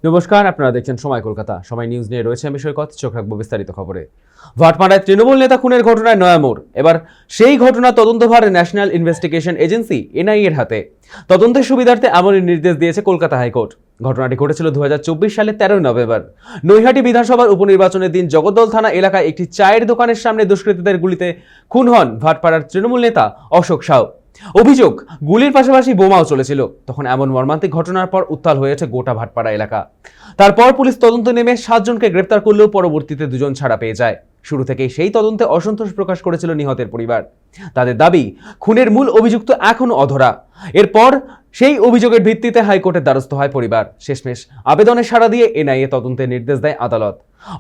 নমস্কার, আপনারা দেখছেন সময় কলকাতা। সময় নিউজ নিয়ে রয়েছে আমি সৈকত। চোখ রাখবো বিস্তারিত খবরে। ভাটপাড়ায় তৃণমূল নেতা খুনের ঘটনায় নয়া মোড়। এবার সেই ঘটনা তদন্তভার ন্যাশনাল ইনভেস্টিগেশন এজেন্সি এনআইএ এর হাতে। তদন্তের সুবিধার্থে এমনই নির্দেশ দিয়েছে কলকাতা হাইকোর্ট। ঘটনাটি ঘটেছিল 2024 সালের 13 নভেম্বর। নৈহাটি বিধানসভার উপনির্বাচনের দিন জগদ্দল থানা এলাকায় একটি চায়ের দোকানের সামনে দুষ্কৃতীদের গুলিতে খুন হন ভাটপাড়ার তৃণমূল নেতা অশোক সাউ। অভিযোগ, গুলির পাশাপাশি বোমাও চলেছিল। তখন এমন মর্মান্তিক ঘটনার পর উত্তাল হয়েছে গোটা ভাটপাড়া এলাকা। তারপর পুলিশ তদন্ত নেমে 7 জনকে গ্রেপ্তার করলেও পরবর্তীতে 2 জন ছাড়া পেয়ে যায়। শুরু থেকেই সেই তদন্তে অসন্তোষ প্রকাশ করেছিল নিহতের পরিবার। তাদের দাবি, খুনের মূল অভিযুক্ত এখনো অধরা। এরপর সেই অভিযোগের ভিত্তিতে হাইকোর্টের দ্বারস্থ হয় পরিবার। শেষমেশ আবেদনে সাড়া দিয়ে এনআইএ তদন্তের নির্দেশ দেয় আদালত।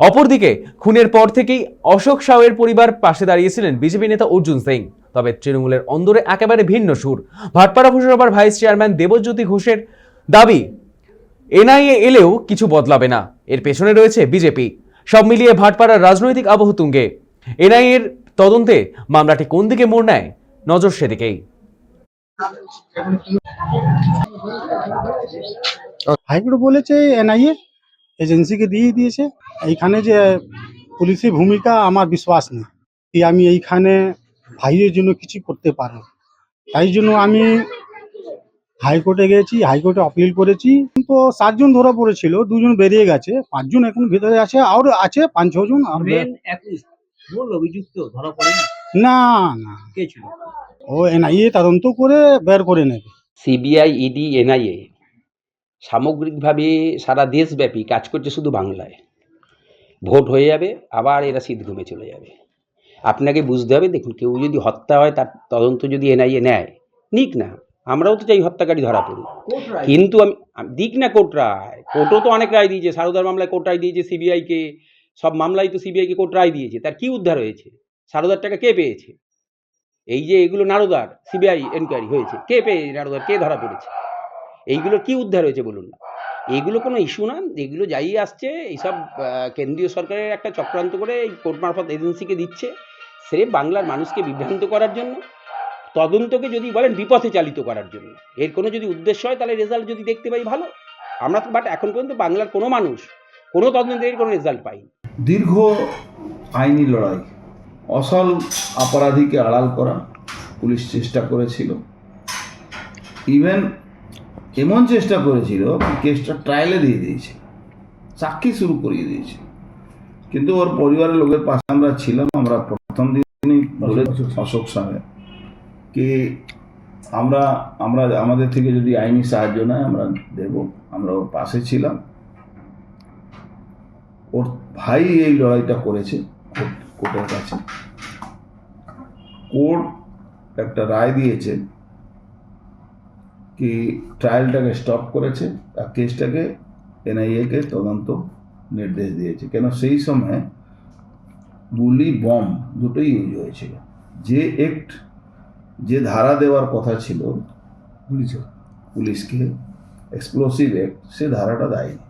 অপরদিকে খুনের পর থেকেই অশোক সাউয়ের পরিবার পাশে দাঁড়িয়েছিলেন বিজেপি নেতা অর্জুন সিং। তবে তৃণমূলের অন্দরে একেবারে ভিন্ন সুর। ভাটপাড়া পৌরসভার ভাইস চেয়ারম্যান দেবজ্যোতি ঘোষের দাবি, এনআইএ এলেও কিছু বদলাবে না, এর পেছনে রয়েছে বিজেপি। সব মিলিয়ে ভাটপাড়ার রাজনৈতিক আবহ তুঙ্গে। এনআইএ এর তদন্তে মামলাটি কোন দিকে মোড় নেয়, নজর সেদিকেই। হাইকোর্ট বলেছে এনআইএ এজেন্সিকে দিয়ে দিয়েছে। এইখানে যে পুলিশের ভূমিকা আমার বিশ্বাস নেই কি আমি এইখানে ভাইয়ের জন্য কিছু করতে পারবো। তাই জন্য আমি হাইকোর্টে গেছি, হাইকোর্টে আপিল করেছি। তো 7 জন ধরা পড়েছিল, 2 জন বেরিয়ে গেছে, 5 জন এখন ভেতরে আছে, আর আছে 5-6 জন। আর মূল অভিযুক্ত ধরা পড়েনি? না না, কে ছিল? ও এনআইএ তদন্ত করে বের করে নেবে। সিবিআই, ইডি, এনআইএ সামগ্রিকভাবে সারা দেশব্যাপী কাজ করছে শুধু বাংলায়। ভোট হয়ে যাবে, আবার এরা শীতঘুমে চলে যাবে। আপনাকে বুঝতে হবে, দেখুন, কেউ যদি হত্যা হয় তার তদন্ত যদি এনআইএ নেয়, নিক না, আমরাও তো চাই হত্যাকারী ধরা পড়ুক, কিন্তু আমি দিক না কোর্ট রায়। কোর্টও তো অনেক রায় দিয়েছে, সারদার মামলায় কোর্ট রায় দিয়েছে, সিবিআইকে সব মামলায় তো সিবিআইকে কোর্ট রায় দিয়েছে। তার কি উদ্ধার হয়েছে? সারদার টাকা কে পেয়েছে? এই যে এগুলো নারদার সিবিআই এনকোয়ারি হয়েছে, কে পেয়ে নারদার, কে ধরা পড়েছে? এইগুলোর কি উদ্ধার হয়েছে বলুন না? এগুলো কোনো ইস্যু না, এগুলো যাই আসছে এইসব কেন্দ্রীয় সরকারের একটা চক্রান্ত করে এই কোর্ট মারফত এজেন্সিকে দিচ্ছে, সে বাংলার মানুষকে বিভ্রান্ত করার জন্য, তদন্তকে যদি বলেন বিপথে চালিত করার জন্য। এর কোনো যদি উদ্দেশ্য হয় তাহলে রেজাল্ট যদি দেখতে পাই ভালো। আমরা তো বাট এখন পর্যন্ত বাংলার কোনো মানুষ কোনো তদন্তের কোনো রেজাল্ট পাইনি। দীর্ঘ আইনি লড়াই, অসল অপরাধীকে আড়াল করা পুলিশ চেষ্টা করেছিল। ইভেন এমন চেষ্টা করেছিল কেসটা ট্রায়ালে দিয়ে দিয়েছে, সাক্ষী শুরু করিয়ে দিয়েছে। কিন্তু ওর পরিবারের লোকের পাশে আমরা ছিলাম। আমরা প্রথম দিনই বলে অশোক সাহেব কি আমরা আমাদের থেকে যদি আইনি সাহায্য নেয় আমরা দেব, আমরা ওর পাশে ছিলাম। ওর ভাই এই লড়াইটা করেছে কোর্টের কাছে। কোর্ট একটা রায় দিয়েছে কি ট্রায়ালটাকে স্টপ করেছে আর কেসটাকে এনআইএকে তদন্ত নির্দেশ দিয়েছে। কেন সেই সময় গুলি, বম দুটোই ইউজ হয়েছিল। যে অ্যাক্ট, যে ধারা দেওয়ার কথা ছিল পুলিশকে, এক্সপ্লোসিভ অ্যাক্ট, সে ধারাটা দেয়নি।